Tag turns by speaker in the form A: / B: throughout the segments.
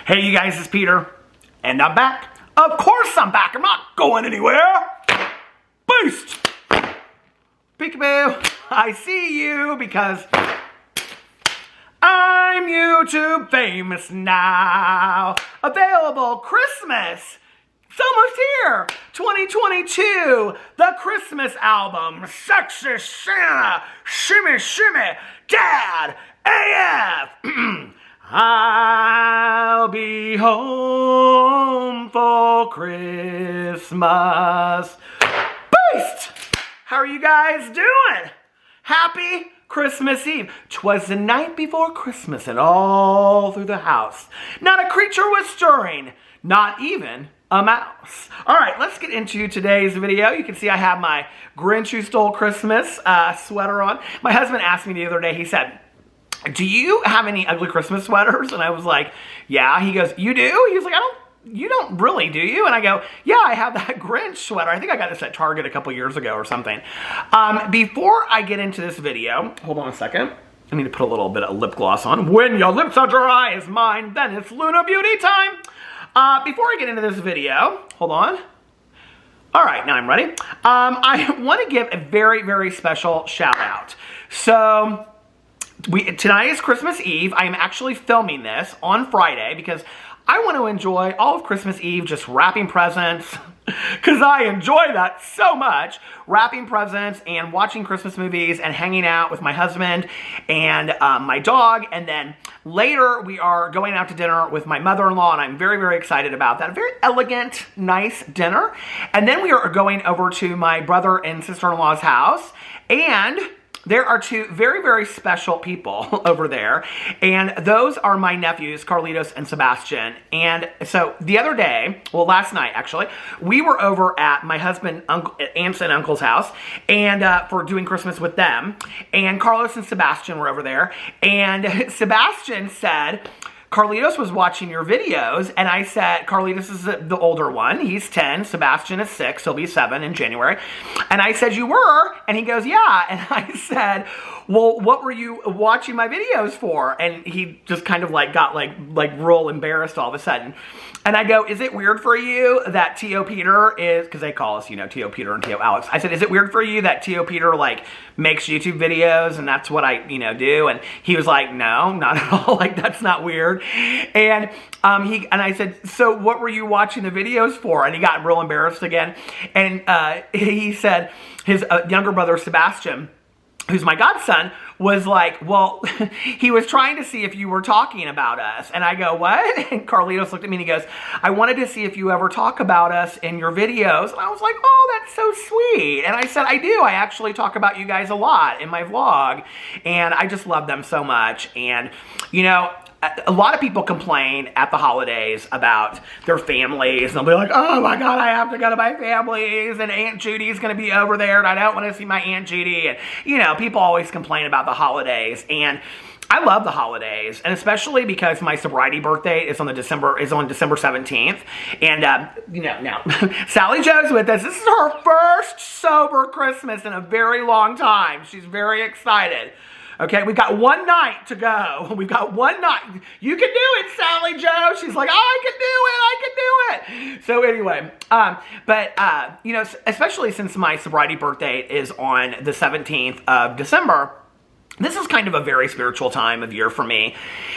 A: Hey, you guys, it's Peter, and I'm back. Of course I'm back. I'm not going anywhere. Boost! Peekaboo, I see you because I'm YouTube famous now. Available Christmas. It's almost here. 2022, the Christmas album, Sexy Santa, Shimmy Shimmy, Dad, AF. I'll be home for Christmas. Boost! How are you guys doing? Happy Christmas Eve. 'Twas the night before Christmas, and all through the house not a creature was stirring, not even a mouse. All right, let's get into today's video. You can see I have my Grinch Who Stole Christmas sweater on. My husband asked me the other day, he said, do you have any ugly Christmas sweaters? And I was like, yeah. He goes, you do? He was like, you don't really, do you? And I go, yeah, I have that Grinch sweater. I think I got this at Target a couple years ago or something. Before I get into this video, hold on a second. I need to put a little bit of lip gloss on. When your lips are dry as mine, then it's Luna Beauty time. Before I get into this video, hold on. All right, now I'm ready. I want to give a very, very special shout out. So, tonight is Christmas Eve. I am actually filming this on Friday because I want to enjoy all of Christmas Eve just wrapping presents, because I enjoy that so much. Wrapping presents and watching Christmas movies and hanging out with my husband and my dog. And then later we are going out to dinner with my mother-in-law, and I'm very, very excited about that. A very elegant, nice dinner. And then we are going over to my brother and sister-in-law's house, and there are two very, very special people over there, and those are my nephews, Carlitos and Sebastian. And so the other day, well, last night actually, we were over at my husband, aunts and uncle's house, and for doing Christmas with them. And Carlos and Sebastian were over there, and Sebastian said, Carlitos was watching your videos, and I said, Carlitos is the older one. He's 10. Sebastian is 6. He'll be 7 in January. And I said, you were? And he goes, yeah. And I said, well, what were you watching my videos for? And he just kind of got real embarrassed all of a sudden. And I go, is it weird for you that T.O. Peter is, because they call us, T.O. Peter and T.O. Alex. I said, is it weird for you that T.O. Peter, makes YouTube videos and that's what I, do? And he was like, no, not at all. That's not weird. And I said, so what were you watching the videos for? And he got real embarrassed again. And he said his younger brother, Sebastian, who's my godson, was like, well, he was trying to see if you were talking about us. And I go, what? And Carlitos looked at me and he goes, I wanted to see if you ever talk about us in your videos. And I was like, oh, that's so sweet. And I said, I do. I actually talk about you guys a lot in my vlog. And I just love them so much. And, a lot of people complain at the holidays about their families, and they'll be like, oh my God, I have to go to my families, and Aunt Judy's going to be over there, and I don't want to see my Aunt Judy. And, people always complain about the holidays, and I love the holidays, and especially because my sobriety birthday is on December 17th, and now Sally Jo's with us. This is her first sober Christmas in a very long time. She's very excited. Okay, we've got one night to go. We've got one night. You can do it, Sally Joe. She's like, I can do it. So anyway, especially since my sobriety birthday is on the 17th of December, this is kind of a very spiritual time of year for me.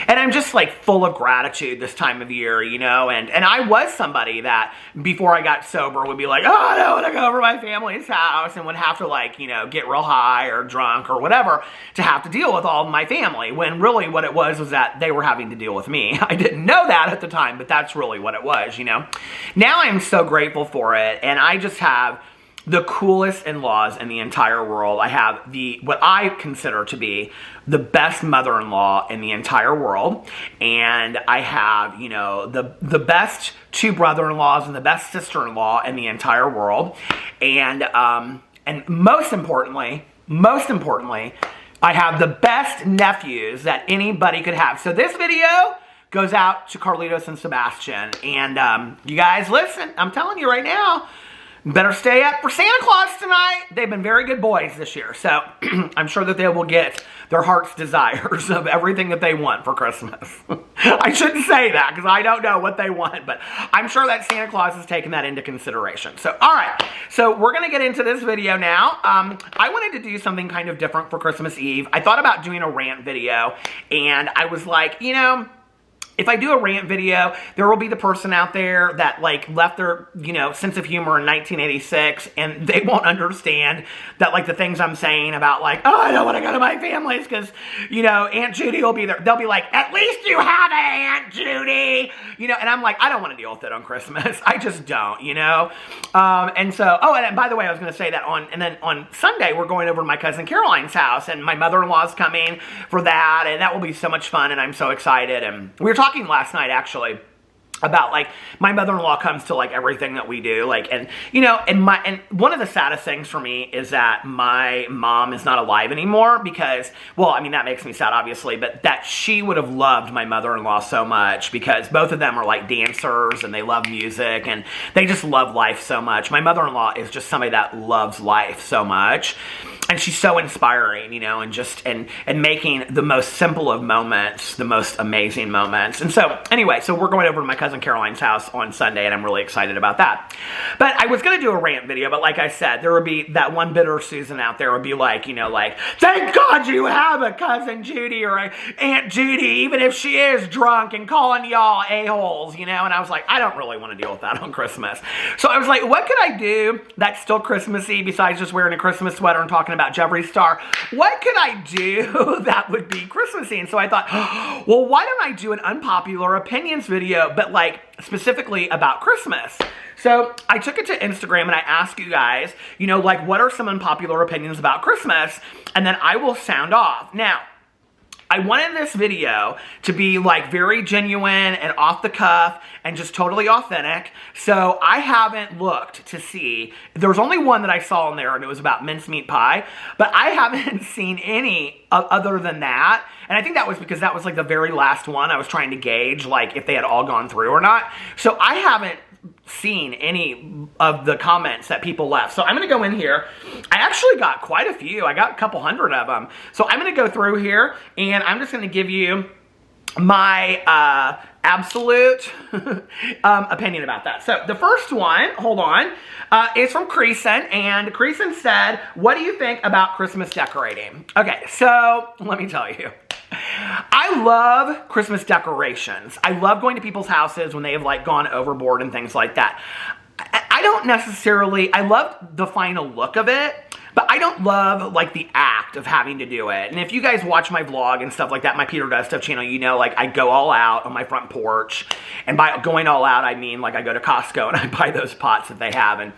A: And I'm just full of gratitude this time of year, and I was somebody that before I got sober would be like, oh, I don't want to go over to my family's house, and would have to get real high or drunk or whatever to have to deal with all of my family, when really what it was that they were having to deal with me. I didn't know that at the time, but that's really what it was, Now I'm so grateful for it, and I just have the coolest in-laws in the entire world. I have what I consider to be the best mother-in-law in the entire world. And I have, the best two brother-in-laws and the best sister-in-law in the entire world. And most importantly, I have the best nephews that anybody could have. So this video goes out to Carlitos and Sebastian. And you guys, listen, I'm telling you right now, better stay up for Santa Claus tonight. They've been very good boys this year, so I'm sure that they will get their heart's desires of everything that they want for Christmas. I shouldn't say that because I don't know what they want, but I'm sure that Santa Claus has taken that into consideration. So, all right, so we're going to get into this video now. I wanted to do something kind of different for Christmas Eve. I thought about doing a rant video, and I was like, you know, if I do a rant video, there will be the person out there that like left their, you know, sense of humor in 1986 and they won't understand that like the things I'm saying about like, oh, I don't want to go to my family's because, you know, Aunt Judy will be there. They'll be like, at least you have an Aunt Judy, you know, and I'm like, I don't want to deal with it on Christmas. I just don't, you know? And so, oh, and by the way, I was going to say that on Sunday, we're going over to my cousin Caroline's house and my mother-in-law's coming for that. And that will be so much fun. And I'm so excited. And we were talking last night actually about like my mother-in-law comes to like everything that we do, like, and you know, and one of the saddest things for me is that my mom is not alive anymore because, well, I mean that makes me sad obviously, but that she would have loved my mother-in-law so much because both of them are like dancers and they love music and they just love life so much. My mother-in-law is just somebody that loves life so much. And she's so inspiring, you know, and just, and making the most simple of moments, the most amazing moments. And so, anyway, so we're going over to my cousin Caroline's house on Sunday, and I'm really excited about that. But I was going to do a rant video, but like I said, there would be that one bitter Susan out there would be like, you know, like, thank God you have a cousin Judy or a Aunt Judy, even if she is drunk and calling y'all a-holes, you know? And I was like, I don't really want to deal with that on Christmas. So I was like, what could I do that's still Christmassy besides just wearing a Christmas sweater and talking about Jeffree Star? What could I do that would be Christmassy? And so I thought, well, why don't I do an unpopular opinions video, but like specifically about Christmas? So I took it to Instagram and I asked you guys, you know, like what are some unpopular opinions about Christmas? And then I will sound off. Now, I wanted this video to be like very genuine and off the cuff and just totally authentic. So I haven't looked to see, there was only one that I saw in there and it was about mincemeat pie, but I haven't seen any other than that. And I think that was because that was like the very last one. I was trying to gauge like if they had all gone through or not. So I haven't seen any of the comments that people left. So I'm going to go in here. I actually got quite a few. I got a couple hundred of them. So I'm going to go through here and I'm just going to give you my absolute opinion about that. So the first one, hold on, is from Creason, and Creason said, what do you think about Christmas decorating? Okay, so let me tell you. I love Christmas decorations. I love going to people's houses when they have like gone overboard and things like that. I don't necessarily, I love the final look of it, but I don't love like the act of having to do it. And if you guys watch my vlog and stuff like that, my Peter Does Stuff channel, you know, like I go all out on my front porch. And by going all out, I mean like I go to Costco and I buy those pots that they have.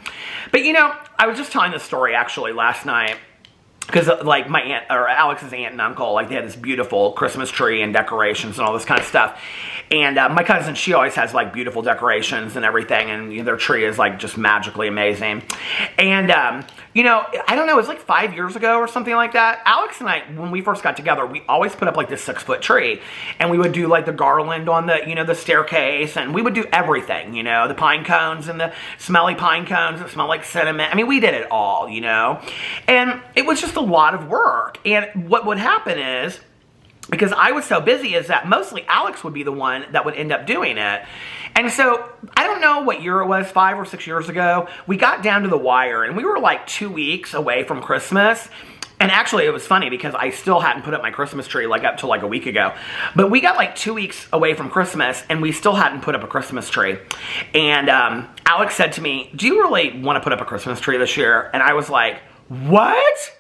A: But you know, I was just telling this story actually last night. Because like my aunt, or Alex's aunt and uncle, like they had this beautiful Christmas tree and decorations and all this kind of stuff. And my cousin, she always has like beautiful decorations and everything. And you know, their tree is like just magically amazing. And, you know, I don't know, it was like 5 years ago or something like that. Alex and I, when we first got together, we always put up like this 6-foot tree. And we would do like the garland on the, you know, the staircase. And we would do everything, you know, the pine cones and the smelly pine cones that smell like cinnamon. I mean, we did it all, you know. And it was just a lot of work. And what would happen is, because I was so busy, is that mostly Alex would be the one that would end up doing it. And so, I don't know what year it was, 5 or 6 years ago, we got down to the wire and we were like 2 weeks away from Christmas. And actually, it was funny because I still hadn't put up my Christmas tree like up to like a week ago. But we got like 2 weeks away from Christmas and we still hadn't put up a Christmas tree. And Alex said to me, do you really want to put up a Christmas tree this year? And I was like, what?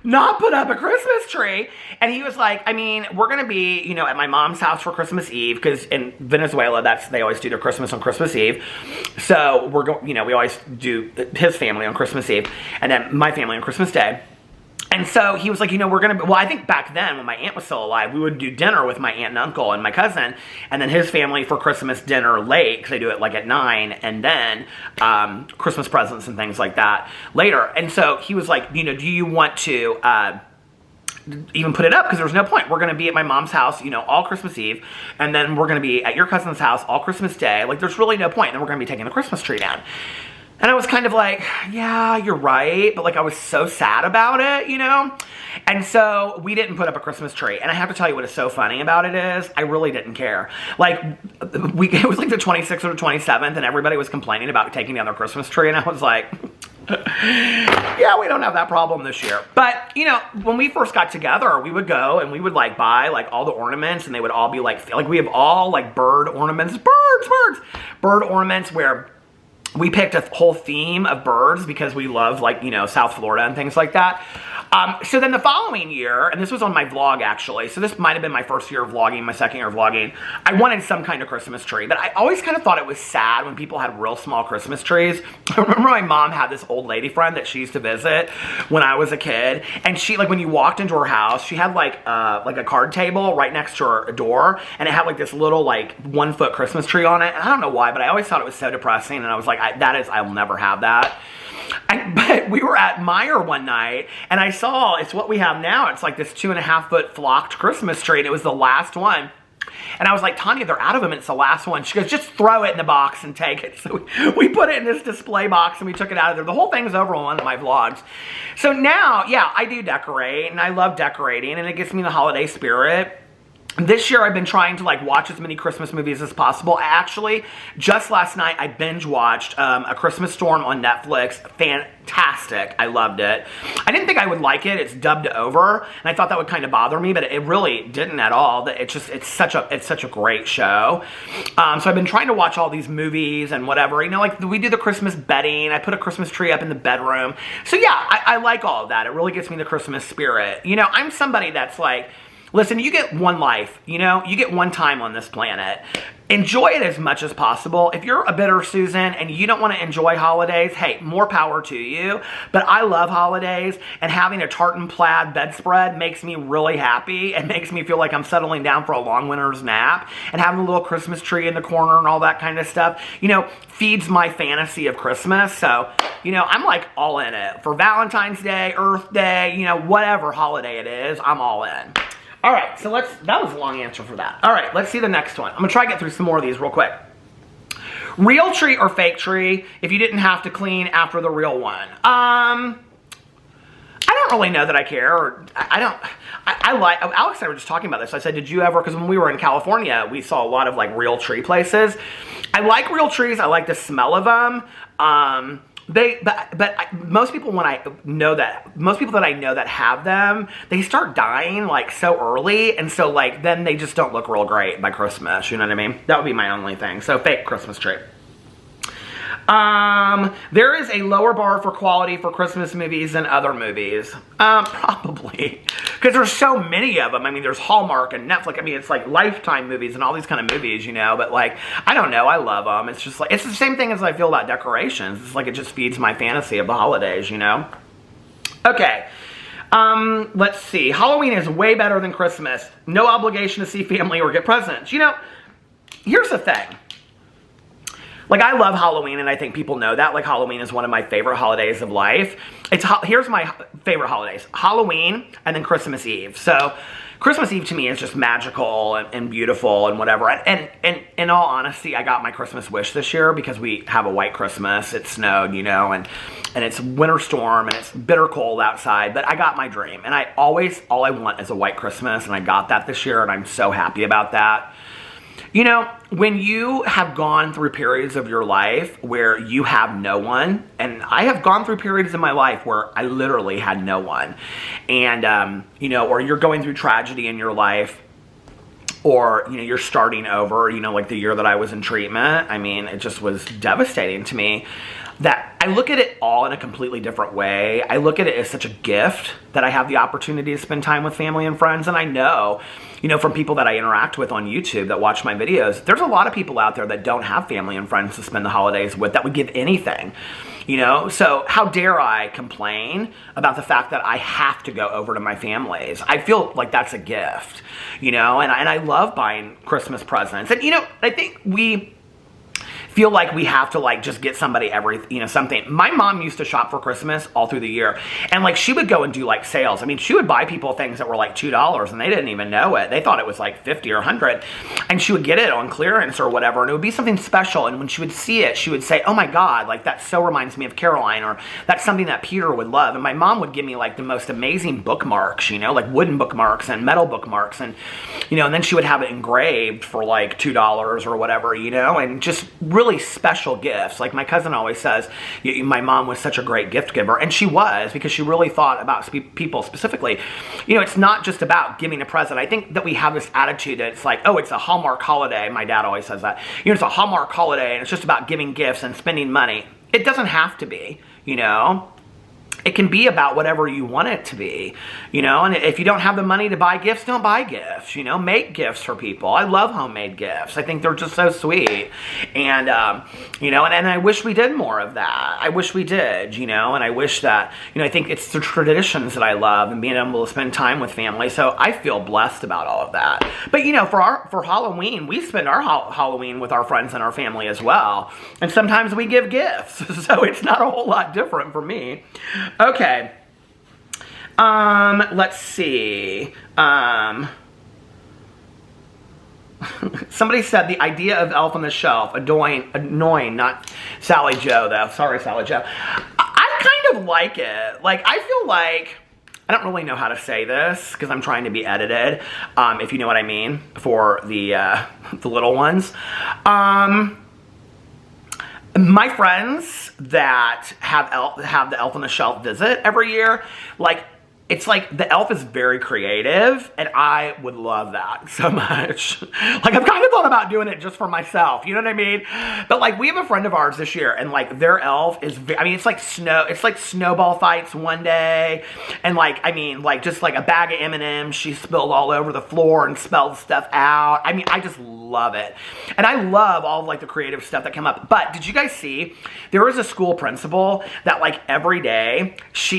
A: Not put up a Christmas tree? And he was like, I mean, we're going to be, you know, at my mom's house for Christmas Eve, because in Venezuela, they always do their Christmas on Christmas Eve. So we're going, you know, we always do his family on Christmas Eve, and then my family on Christmas Day. And so he was like, you know, we're going to, well, I think back then when my aunt was still alive, we would do dinner with my aunt and uncle and my cousin, and then his family for Christmas dinner late, because they do it like at 9, and then Christmas presents and things like that later. And so he was like, you know, do you want to even put it up? Because there's no point. We're going to be at my mom's house, you know, all Christmas Eve, and then we're going to be at your cousin's house all Christmas Day. Like, there's really no point. And then we're going to be taking the Christmas tree down. And I was kind of like, yeah, you're right. But like, I was so sad about it, you know? And so we didn't put up a Christmas tree. And I have to tell you what is so funny about it is I really didn't care. Like, it was like the 26th or the 27th and everybody was complaining about taking down their Christmas tree. And I was like, yeah, we don't have that problem this year. But, you know, when we first got together, we would go and we would like buy like all the ornaments and they would all be like we have all like bird ornaments, bird ornaments where we picked a whole theme of birds because we love, like, you know, South Florida and things like that. So then the following year, and this was on my vlog actually, so this might have been my first year of vlogging, my second year of vlogging, I wanted some kind of Christmas tree, but I always kind of thought it was sad when people had real small Christmas trees. I remember my mom had this old lady friend that she used to visit when I was a kid, and she, like, when you walked into her house, she had like a card table right next to her door, and it had like this little like 1 foot Christmas tree on it, and I don't know why, but I always thought it was so depressing, and I was like, I'll never have that. But we were at Meyer one night, and I saw, it's what we have now. It's like this 2.5 foot flocked Christmas tree, and it was the last one. And I was like, Tanya, they're out of them, and it's the last one. She goes, just throw it in the box and take it. So we put it in this display box, and we took it out of there. The whole thing's over on one of my vlogs. So now, yeah, I do decorate, and I love decorating, and it gives me the holiday spirit. This year, I've been trying to like watch as many Christmas movies as possible. I actually, just last night, I binge watched A Christmas Storm on Netflix. Fantastic. I loved it. I didn't think I would like it. It's dubbed over, and I thought that would kind of bother me, but it really didn't at all. It's such a great show. So I've been trying to watch all these movies and whatever. You know, like we do the Christmas bedding. I put a Christmas tree up in the bedroom. So yeah, I like all of that. It really gets me the Christmas spirit. You know, I'm somebody that's like, listen, you get one life, you know? You get one time on this planet. Enjoy it as much as possible. If you're a bitter Susan and you don't want to enjoy holidays, hey, more power to you. But I love holidays, and having a tartan plaid bedspread makes me really happy. It makes me feel like I'm settling down for a long winter's nap, and having a little Christmas tree in the corner and all that kind of stuff, you know, feeds my fantasy of Christmas. So, you know, I'm like all in it. For Valentine's Day, Earth Day, you know, whatever holiday it is, I'm all in. All right, so that was a long answer for that. All right, let's see the next one. I'm gonna try to get through some more of these real quick. Real tree or fake tree if you didn't have to clean after the real one? I don't really know that I care, or I like, Alex and I were just talking about this. I said, did you ever, because when we were in California, we saw a lot of like real tree places. I like real trees, I like the smell of them. But most people that I know that have them, they start dying like so early, and so like then they just don't look real great by Christmas. You know what I mean? That would be my only thing. So fake Christmas tree. There is a lower bar for quality for Christmas movies than other movies. Probably. Because there's so many of them. I mean, there's Hallmark and Netflix. I mean, it's like Lifetime movies and all these kind of movies, you know. But like, I don't know. I love them. It's just like, it's the same thing as I feel about decorations. It's like it just feeds my fantasy of the holidays, you know. Okay. Let's see. Halloween is way better than Christmas. No obligation to see family or get presents. You know, here's the thing. Like, I love Halloween, and I think people know that. Like, Halloween is one of my favorite holidays of life. Here's my favorite holidays. Halloween, and then Christmas Eve. So, Christmas Eve to me is just magical and beautiful and whatever. And in all honesty, I got my Christmas wish this year because we have a white Christmas. It snowed, you know, and it's winter storm, and it's bitter cold outside. But I got my dream. And all I want is a white Christmas, and I got that this year, and I'm so happy about that. You know, when you have gone through periods of your life where you have no one, and I have gone through periods in my life where I literally had no one, and, you know, or you're going through tragedy in your life, or, you know, you're starting over, you know, like the year that I was in treatment. I mean, it just was devastating to me. That I look at it all in a completely different way. I look at it as such a gift that I have the opportunity to spend time with family and friends. And I know, you know, from people that I interact with on YouTube that watch my videos, there's a lot of people out there that don't have family and friends to spend the holidays with that would give anything, you know? So how dare I complain about the fact that I have to go over to my family's? I feel like that's a gift, you know? And I love buying Christmas presents. And, you know, I think feel like we have to like just get somebody something. My mom used to shop for Christmas all through the year, and like she would go and do like sales. I mean, she would buy people things that were like $2 and they didn't even know it. They thought it was like 50 or 100, and she would get it on clearance or whatever, and it would be something special. And when she would see it, she would say, oh my God, like that so reminds me of Caroline, or that's something that Peter would love. And my mom would give me like the most amazing bookmarks, like wooden bookmarks and metal bookmarks, and and then she would have it engraved for like $2 or whatever, and just really special gifts. Like my cousin always says, my mom was such a great gift giver, and she was, because she really thought about people specifically. It's not just about giving a present. I think that we have this attitude that it's like, oh, it's a Hallmark holiday. My dad always says that. It's a Hallmark holiday and it's just about giving gifts and spending money. It doesn't have to be, It can be about whatever you want it to be, and if you don't have the money to buy gifts, don't buy gifts, make gifts for people. I love homemade gifts. I think they're just so sweet. And, and I wish we did more of that. I wish we did, and I wish that, I think it's the traditions that I love and being able to spend time with family. So I feel blessed about all of that. But, for Halloween, we spend our Halloween with our friends and our family as well. And sometimes we give gifts. So it's not a whole lot different for me. Okay. Let's see. Somebody said the idea of Elf on the Shelf, annoying, not Sally Joe though. Sorry, Sally Joe. I kind of like it. Like, I feel like, I don't really know how to say this because I'm trying to be edited, if you know what I mean, for the little ones. My friends that have the Elf on the Shelf visit every year, like, it's like the elf is very creative, and I would love that so much. Like, I've kind of thought about doing it just for myself, you know what I mean? But like, we have a friend of ours this year, and like, their elf is, it's like snowball fights one day, and like, just like a bag of M&Ms she spilled all over the floor and spelled stuff out. I just love it. And I love all of like the creative stuff that came up. But did you guys see, there was a school principal that like every day,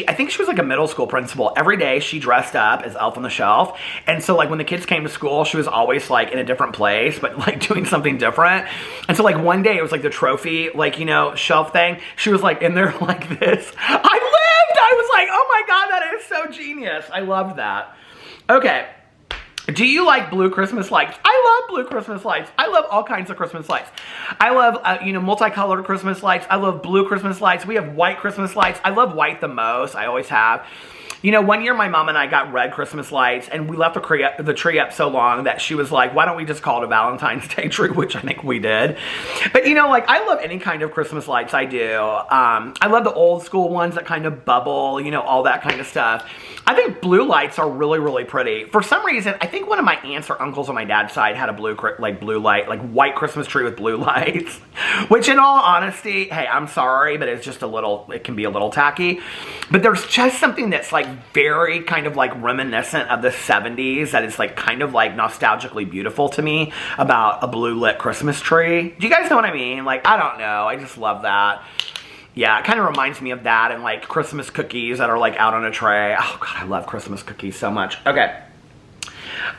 A: I think she was like a middle school principal, every day she dressed up as Elf on the Shelf. And so like when the kids came to school, she was always like in a different place, but like doing something different. And so like one day it was like the trophy, like, shelf thing. She was like in there like this. I was like, oh my God, that is so genius. I loved that. Okay. Do you like blue Christmas lights? I love blue Christmas lights. I love all kinds of Christmas lights. I love, multicolored Christmas lights. I love blue Christmas lights. We have white Christmas lights. I love white the most. I always have. One year my mom and I got red Christmas lights, and we left the tree up so long that she was like, why don't we just call it a Valentine's Day tree, which I think we did. But, like, I love any kind of Christmas lights. I do. I love the old school ones that kind of bubble, all that kind of stuff. I think blue lights are really, really pretty. For some reason, I think one of my aunts or uncles on my dad's side had a blue light, like white Christmas tree with blue lights, which in all honesty, hey, I'm sorry, but it's just it can be a little tacky. But there's just something that's like very kind of like reminiscent of the 70s that is like kind of like nostalgically beautiful to me about a blue lit Christmas tree. Do you guys know what I mean? Like, I don't know. I just love that. Yeah, it kind of reminds me of that, and like Christmas cookies that are like out on a tray. Oh God, I love Christmas cookies so much. Okay.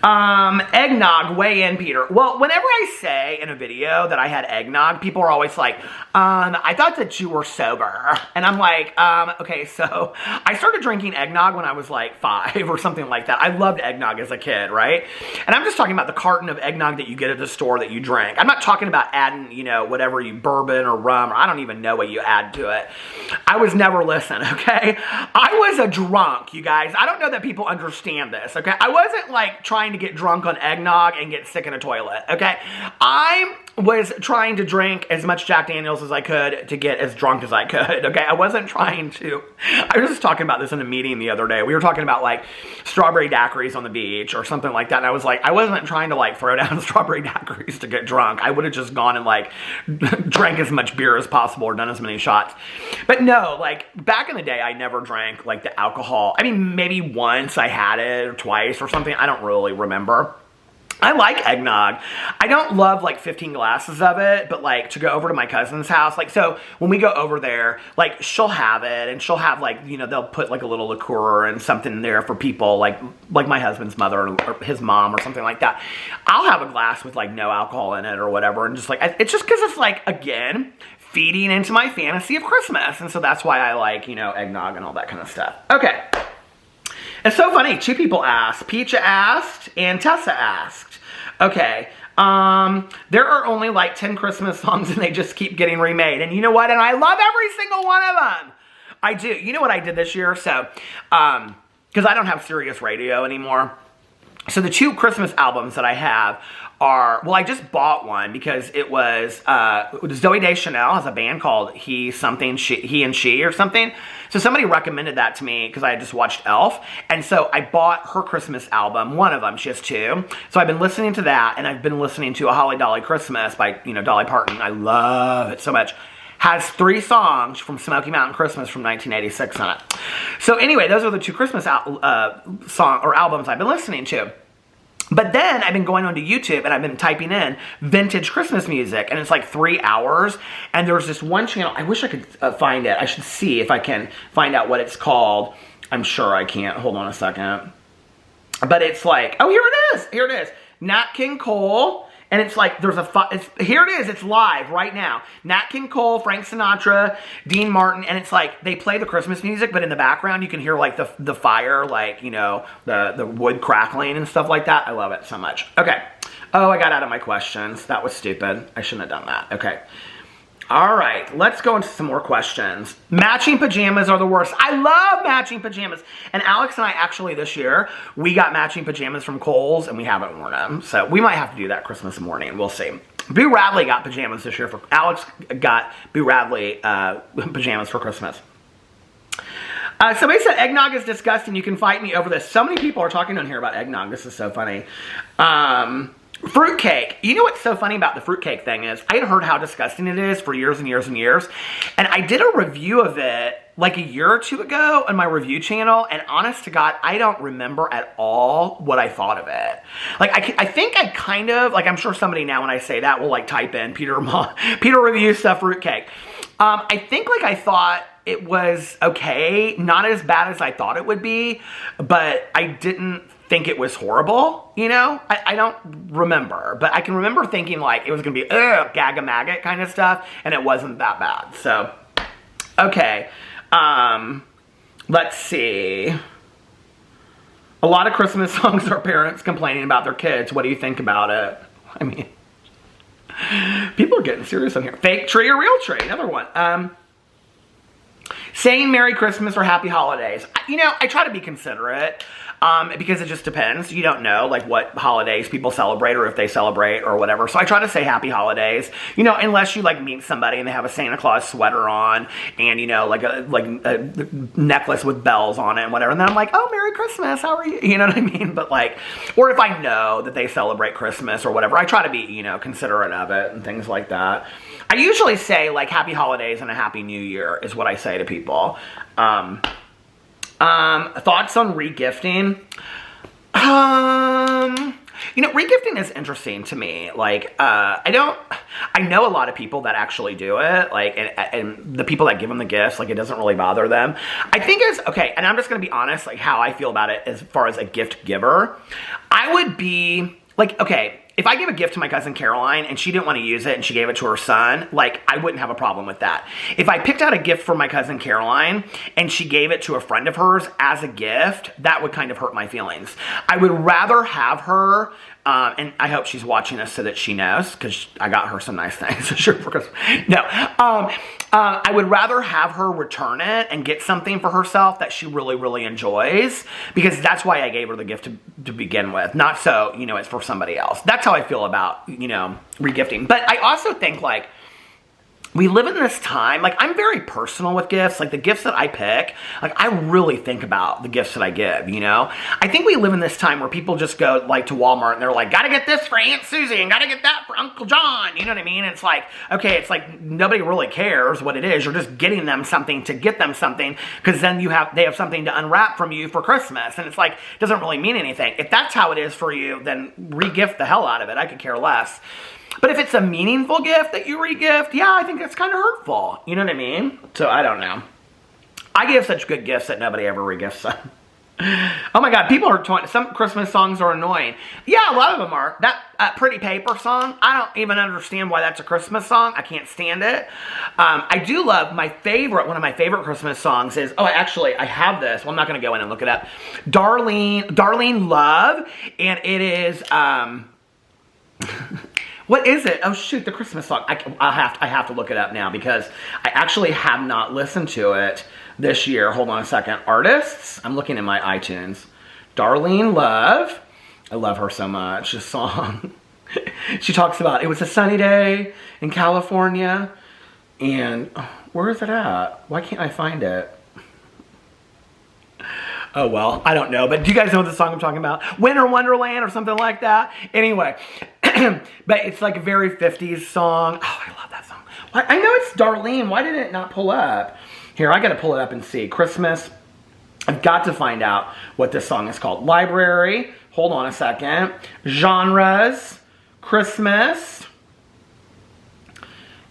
A: Eggnog, weigh in, Peter. Well, whenever I say in a video that I had eggnog, people are always like, I thought that you were sober. And I'm like, okay, so I started drinking eggnog when I was like 5 or something like that. I loved eggnog as a kid, right? And I'm just talking about the carton of eggnog that you get at the store that you drink. I'm not talking about adding, whatever bourbon or rum, or I don't even know what you add to it. I was never listening, okay? I was a drunk, you guys. I don't know that people understand this, okay? I wasn't like trying to get drunk on eggnog and get sick in a toilet, okay? I was trying to drink as much Jack Daniels as I could to get as drunk as I could, okay? I wasn't trying to, I was just talking about this in a meeting the other day. We were talking about like strawberry daiquiris on the beach or something like that, and I was like, I wasn't trying to like throw down strawberry daiquiris to get drunk. I would have just gone and like drank as much beer as possible or done as many shots. But no, like back in the day, I never drank like the alcohol. I mean, maybe once I had it or twice or something. I don't really remember. I like eggnog. I don't love like 15 glasses of it, but like to go over to my cousin's house, like, so when we go over there, like she'll have it and she'll have like, you know, they'll put like a little liqueur and something in there for people like my husband's mother or his mom or something like that. I'll have a glass with like no alcohol in it or whatever. And just like, it's just because it's like, again, feeding into my fantasy of Christmas. And so that's why I like, you know, eggnog and all that kind of stuff. Okay. It's so funny. 2 people asked. Peach asked and Tessa asked. Okay, there are only like 10 Christmas songs and they just keep getting remade. And you know what? And I love every single one of them. I do. You know what I did this year? So, because I don't have Sirius Radio anymore. So the 2 Christmas albums that I have are, well, I just bought one because it was Zoe Deschanel has a band called He and She or something. So somebody recommended that to me because I had just watched Elf. And so I bought her Christmas album, one of them, she has 2. So I've been listening to that, and I've been listening to A Holly Dolly Christmas by, you know, Dolly Parton. I love it so much. Has 3 songs from Smoky Mountain Christmas from 1986 on it. So anyway, those are the 2 Christmas albums I've been listening to. But then I've been going onto YouTube and I've been typing in vintage Christmas music, and it's like 3 hours. And there's this one channel, I wish I could find it. I should see if I can find out what it's called. I'm sure I can't. Hold on a second. But it's like, oh, here it is. Here it is. Nat King Cole. And it's like, there's here it is, it's live right now. Nat King Cole, Frank Sinatra, Dean Martin, and it's like, they play the Christmas music, but in the background you can hear like the fire, like, you know, the wood crackling and stuff like that. I love it so much. Okay. Oh, I got out of my questions. That was stupid. I shouldn't have done that. Okay. All right, let's go into some more questions. Matching pajamas are the worst. I love matching pajamas. And Alex and I actually this year, we got matching pajamas from Kohl's and we haven't worn them. So we might have to do that Christmas morning. We'll see. Boo Radley got pajamas this year. Alex got Boo Radley pajamas for Christmas. Somebody said eggnog is disgusting. You can fight me over this. So many people are talking on here about eggnog. This is so funny. Fruitcake. You know what's so funny about the fruitcake thing is I had heard how disgusting it is for years and years and years. And I did a review of it like a year or 2 ago on my review channel. And honest to God, I don't remember at all what I thought of it. Like, I think I kind of, like, I'm sure somebody now when I say that will like type in Peter reviews stuff fruitcake. I think like I thought it was okay. Not as bad as I thought it would be. But I didn't think it was horrible, you know? I don't remember, but I can remember thinking like it was gonna be gag-a-maggot kind of stuff, and it wasn't that bad. So, okay, let's see. A lot of Christmas songs are parents complaining about their kids. What do you think about it? I mean, people are getting serious on here. Fake tree or real tree? Another one. Saying Merry Christmas or Happy Holidays. You know, I try to be considerate. Because it just depends. You don't know, like, what holidays people celebrate or if they celebrate or whatever. So I try to say happy holidays, you know, unless you, like, meet somebody and they have a Santa Claus sweater on and, you know, like a necklace with bells on it and whatever. And then I'm like, oh, Merry Christmas, how are you? You know what I mean? But, like, or if I know that they celebrate Christmas or whatever, I try to be, you know, considerate of it and things like that. I usually say, like, Happy Holidays and a Happy New Year is what I say to people. Thoughts on regifting? You know, regifting is interesting to me. Like, I know a lot of people that actually do it, like, and the people that give them the gifts, like, it doesn't really bother them. I think it's, okay, and I'm just gonna be honest, like, how I feel about it as far as a gift giver. I would be, like, okay, if I gave a gift to my cousin Caroline and she didn't want to use it and she gave it to her son, like, I wouldn't have a problem with that. If I picked out a gift for my cousin Caroline and she gave it to a friend of hers as a gift, that would kind of hurt my feelings. I would rather have her, and I hope she's watching this so that she knows, because I got her some nice things for Christmas. No, I would rather have her return it and get something for herself that she really, really enjoys, because that's why I gave her the gift to begin with. Not so, you know, it's for somebody else. That's how I feel about, you know, regifting. But I also think, like, we live in this time, like, I'm very personal with gifts. Like, the gifts that I pick, like, I really think about the gifts that I give, you know? I think we live in this time where people just go, like, to Walmart and they're like, gotta get this for Aunt Susie and gotta get that for Uncle John, you know what I mean? It's like, okay, it's like nobody really cares what it is. You're just getting them something to get them something because then they have something to unwrap from you for Christmas. And it's like, it doesn't really mean anything. If that's how it is for you, then re-gift the hell out of it. I could care less. But if it's a meaningful gift that you re-gift, yeah, I think that's kind of hurtful. You know what I mean? So I don't know. I give such good gifts that nobody ever re-gifts them. Oh my God, people are some Christmas songs are annoying. Yeah, a lot of them are. That Pretty Paper song, I don't even understand why that's a Christmas song. I can't stand it. I do love one of my favorite Christmas songs is, oh, actually, I have this. Well, I'm not going to go in and look it up. Darlene Love, and it is, what is it? Oh shoot, the Christmas song. I have to look it up now because I actually have not listened to it this year. Hold on a second. Artists. I'm looking at my iTunes. Darlene Love. I love her so much. This song. She talks about it was a sunny day in California, and where is it at? Why can't I find it? Oh well, I don't know. But do you guys know the song I'm talking about? Winter Wonderland or something like that. Anyway. But it's like a very 50s song. Oh, I love that song. I know it's Darlene. Why did it not pull up? Here, I got to pull it up and see. Christmas. I've got to find out what this song is called. Library. Hold on a second. Genres. Christmas.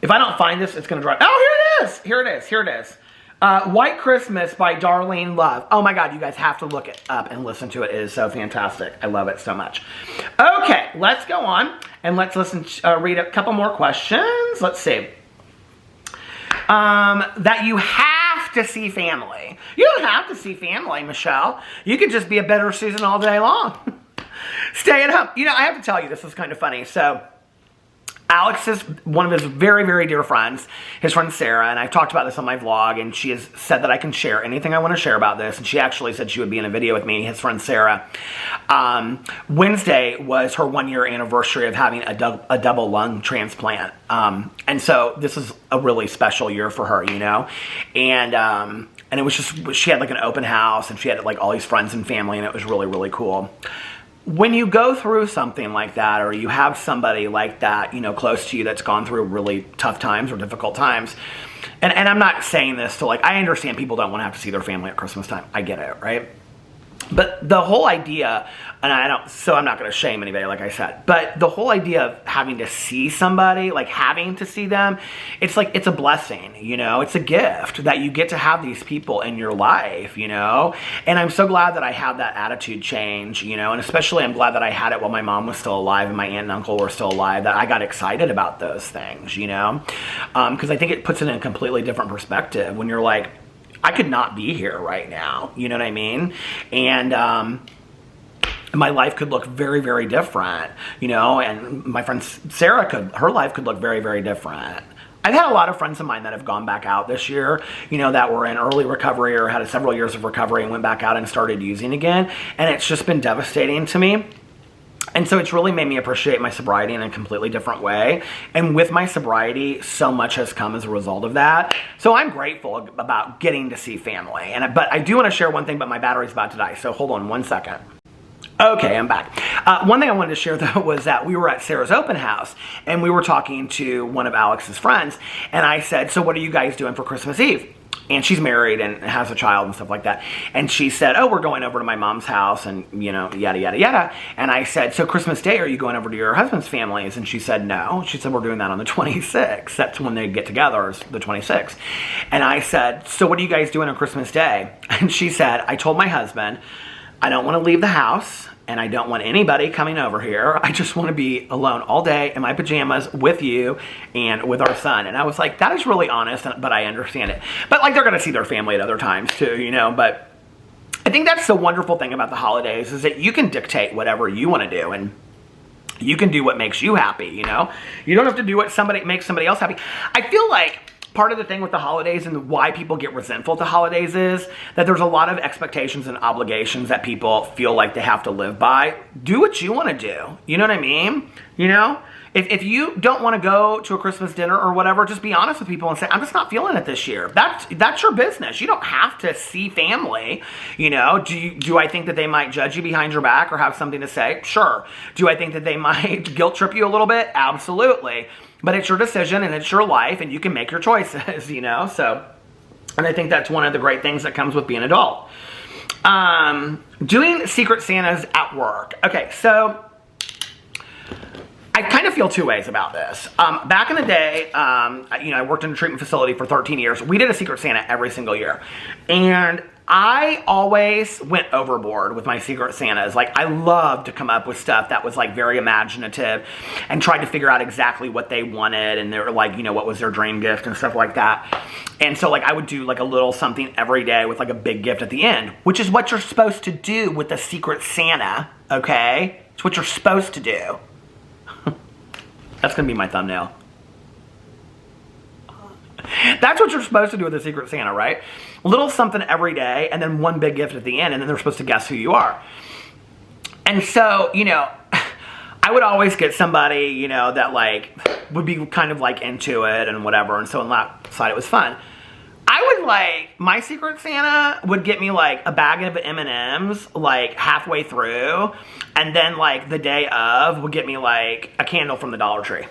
A: If I don't find this, it's going to drive. Oh, here it is. Here it is. Here it is. White Christmas by Darlene Love. Oh my God, you guys have to look it up and listen to it. It is so fantastic. I love it so much. Okay, let's go on and let's read a couple more questions. Let's see. That you have to see family. You don't have to see family, Michelle. You could just be a bitter Susan all day long. Stay at home. You know, I have to tell you, this is kind of funny. So, Alex is one of his very, very dear friends, his friend Sarah, and I've talked about this on my vlog, and she has said that I can share anything I want to share about this, and she actually said she would be in a video with me, his friend Sarah. Wednesday was her 1-year anniversary of having a double lung transplant, and so this is a really special year for her, you know, and it was just, she had like an open house, and she had like all these friends and family, and it was really, really cool. When you go through something like that, or you have somebody like that, you know, close to you that's gone through really tough times or difficult times, and I'm not saying this to like, I understand people don't want to have to see their family at Christmas time. I get it, right? But the whole idea, and I'm not going to shame anybody, like I said, but the whole idea of having to see somebody, like having to see them, it's like, it's a blessing, you know, it's a gift that you get to have these people in your life, you know, and I'm so glad that I had that attitude change, you know, and especially I'm glad that I had it while my mom was still alive and my aunt and uncle were still alive, that I got excited about those things, you know, because I think it puts it in a completely different perspective when you're like, I could not be here right now, you know what I mean? And my life could look very, very different, you know, and my friend Sarah her life could look very, very different. I've had a lot of friends of mine that have gone back out this year, you know, that were in early recovery or had several years of recovery and went back out and started using again, and it's just been devastating to me. And so it's really made me appreciate my sobriety in a completely different way. And with my sobriety, so much has come as a result of that. So I'm grateful about getting to see family. But I do want to share one thing, but my battery's about to die. So hold on one second. Okay, I'm back. One thing I wanted to share, though, was that we were at Sarah's open house, and we were talking to one of Alex's friends, and I said, so what are you guys doing for Christmas Eve? And she's married and has a child and stuff like that. And she said, oh, we're going over to my mom's house and, you know, yada, yada, yada. And I said, so Christmas Day, are you going over to your husband's families? And she said, no. She said, we're doing that on the 26th. That's when they get together, is the 26th. And I said, so what are you guys doing on Christmas Day? And she said, I told my husband, I don't want to leave the house. And I don't want anybody coming over here. I just want to be alone all day in my pajamas with you and with our son. And I was like, that is really honest, but I understand it. But like, they're going to see their family at other times too, you know. But I think that's the wonderful thing about the holidays, is that you can dictate whatever you want to do. And you can do what makes you happy, you know. You don't have to do what makes somebody else happy. I feel like part of the thing with the holidays and why people get resentful at the holidays is that there's a lot of expectations and obligations that people feel like they have to live by. Do what you want to do. You know what I mean? You know? If you don't want to go to a Christmas dinner or whatever, just be honest with people and say, I'm just not feeling it this year. That's your business. You don't have to see family. You know, do I think that they might judge you behind your back or have something to say? Sure. Do I think that they might guilt trip you a little bit? Absolutely. But it's your decision and it's your life and you can make your choices, you know? So, and I think that's one of the great things that comes with being an adult. Doing Secret Santas at work. Okay, so I kind of feel two ways about this. Back in the day, you know, I worked in a treatment facility for 13 years. We did a Secret Santa every single year. And I always went overboard with my Secret Santas. Like, I loved to come up with stuff that was, like, very imaginative and tried to figure out exactly what they wanted and they were like, you know, what was their dream gift and stuff like that. And so, like, I would do, like, a little something every day with, like, a big gift at the end, which is what you're supposed to do with a Secret Santa, okay? It's what you're supposed to do. That's going to be my thumbnail. That's what you're supposed to do with a Secret Santa, right? A little something every day, and then one big gift at the end, and then they're supposed to guess who you are. And so, you know, I would always get somebody, you know, that, like, would be kind of, like, into it and whatever, and so on that side it was fun. I would, like, my Secret Santa would get me, like, a bag of M&Ms, like, halfway through, and then, like, the day of would get me, like, a candle from the Dollar Tree.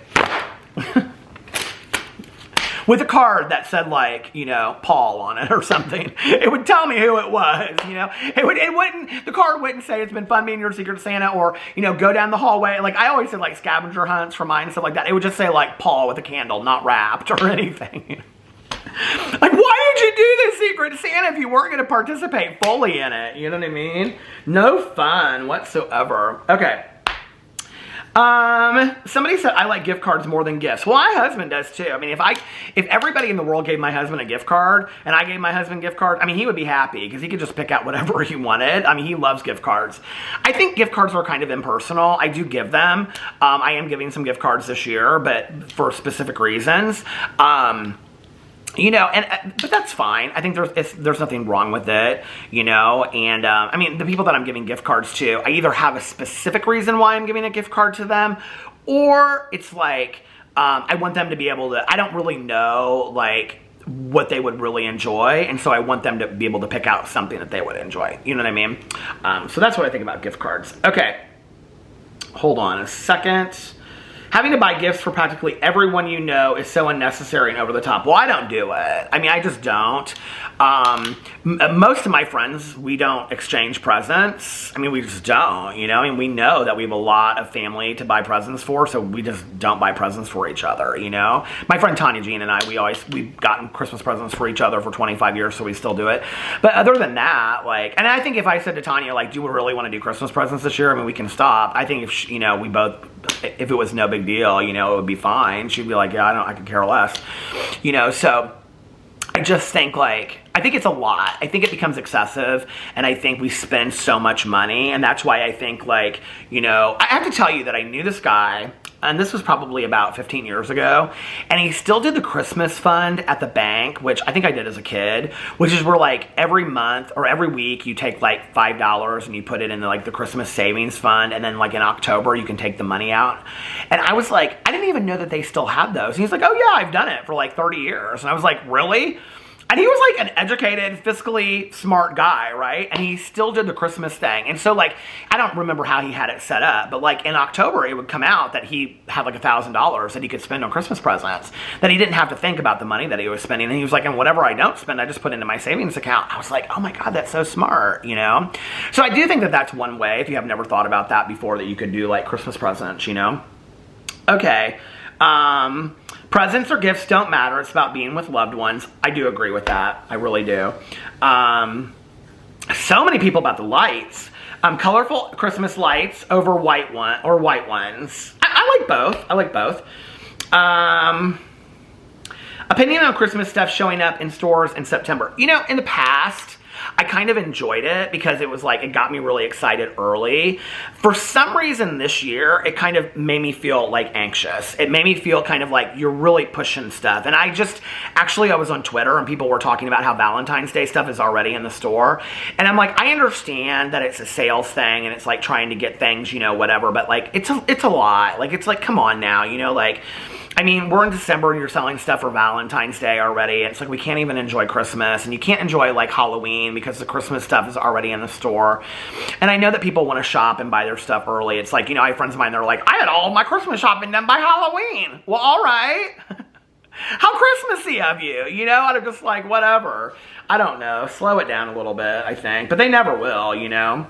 A: With a card that said, like, you know, Paul on it or something. It would tell me who it was, you know. The card wouldn't say it's been fun being your Secret Santa or, you know, go down the hallway. Like, I always did, like, scavenger hunts for mine and stuff like that. It would just say, like, Paul with a candle, not wrapped or anything. Like, why did you do this Secret Santa if you weren't going to participate fully in it? You know what I mean? No fun whatsoever. Okay. Somebody said I like gift cards more than gifts. Well, my husband does too. I mean, if everybody in the world gave my husband a gift card and I gave my husband a gift card, I mean, he would be happy because he could just pick out whatever he wanted. I mean, he loves gift cards. I think gift cards are kind of impersonal. I do give them. I am giving some gift cards this year, but for specific reasons. You know, but that's fine. I think there's nothing wrong with it, you know, and I mean, the people that I'm giving gift cards to, I either have a specific reason why I'm giving a gift card to them, or it's like, I want them to be able to, I don't really know, like, what they would really enjoy, and so I want them to be able to pick out something that they would enjoy, you know what I mean? So that's what I think about gift cards. Okay, hold on a second. Having to buy gifts for practically everyone you know is so unnecessary and over the top. Well, I don't do it. I mean, I just don't. Most of my friends, we don't exchange presents. I mean, we just don't, you know? I mean, we know that we have a lot of family to buy presents for, so we just don't buy presents for each other, you know? My friend Tanya Jean and I, we've gotten Christmas presents for each other for 25 years, so we still do it. But other than that, like, and I think if I said to Tanya, like, do we really want to do Christmas presents this year? I mean, we can stop. I think if, you know, if it was no big deal, you know, it would be fine. She'd be like, yeah, I could care less, you know, so I just think, like, I think it's a lot. I think it becomes excessive, and I think we spend so much money, and that's why I think, like, you know, I have to tell you that I knew this guy, and this was probably about 15 years ago, and he still did the Christmas fund at the bank, which I think I did as a kid, which is where, like, every month or every week you take, like, $5 and you put it in, like, the Christmas savings fund, and then, like, in October you can take the money out. And I was like, I didn't even know that they still had those. And he's like, oh yeah, I've done it for, like, 30 years. And I was like, really? And he was, like, an educated, fiscally smart guy, right? And he still did the Christmas thing. And so, like, I don't remember how he had it set up, but, like, in October, it would come out that he had, like, $1,000 that he could spend on Christmas presents, that he didn't have to think about the money that he was spending. And he was like, and whatever I don't spend, I just put into my savings account. I was like, oh, my God, that's so smart, you know? So I do think that that's one way, if you have never thought about that before, that you could do, like, Christmas presents, you know? Okay. Presents or gifts don't matter. It's about being with loved ones. I do agree with that. I really do. So many people about the lights. Colorful Christmas lights over white ones. I like both. I like both. Opinion on Christmas stuff showing up in stores in September. You know, in the past, I kind of enjoyed it because it was like, it got me really excited early. For some reason this year, it kind of made me feel like anxious. It made me feel kind of like you're really pushing stuff. And I was on Twitter and people were talking about how Valentine's Day stuff is already in the store. And I'm like, I understand that it's a sales thing and it's like trying to get things, you know, whatever, but like, it's a lot. Like, it's like, come on now, you know, like, I mean, we're in December and you're selling stuff for Valentine's Day already. It's like we can't even enjoy Christmas, and you can't enjoy like Halloween because the Christmas stuff is already in the store. And I know that people want to shop and buy their stuff early. It's like, you know, I have friends of mine that are like, I had all of my Christmas shopping done by Halloween. Well, all right. How Christmassy of you, you know? I'm just like, whatever. I don't know. Slow it down a little bit, I think. But they never will, you know?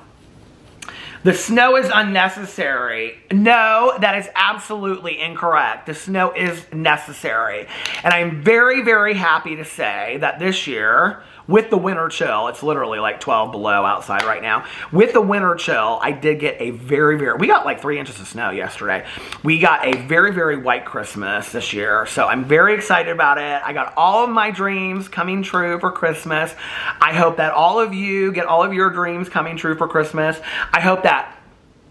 A: The snow is unnecessary. No, that is absolutely incorrect. The snow is necessary. And I'm very, very happy to say that this year, with the winter chill, it's literally like 12 below outside right now. With the winter chill, I did get a we got like 3 inches of snow yesterday. We got a very, very white Christmas this year. So I'm very excited about it. I got all of my dreams coming true for Christmas. I hope that all of you get all of your dreams coming true for Christmas. I hope that,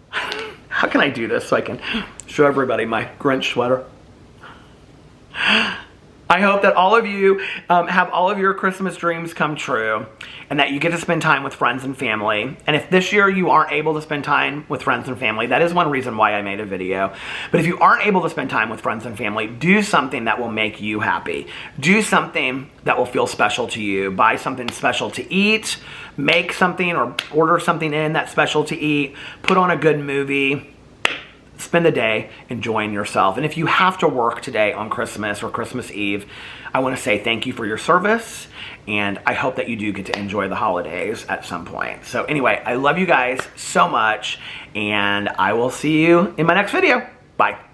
A: how can I do this so I can show everybody my Grinch sweater? I hope that all of you have all of your Christmas dreams come true and that you get to spend time with friends and family. And if this year you aren't able to spend time with friends and family, that is one reason why I made a video. But if you aren't able to spend time with friends and family, do something that will make you happy. Do something that will feel special to you. Buy something special to eat, make something or order something in that's special to eat, put on a good movie. Spend the day enjoying yourself. And if you have to work today on Christmas or Christmas Eve, I want to say thank you for your service. And I hope that you do get to enjoy the holidays at some point. So anyway, I love you guys so much. And I will see you in my next video. Bye.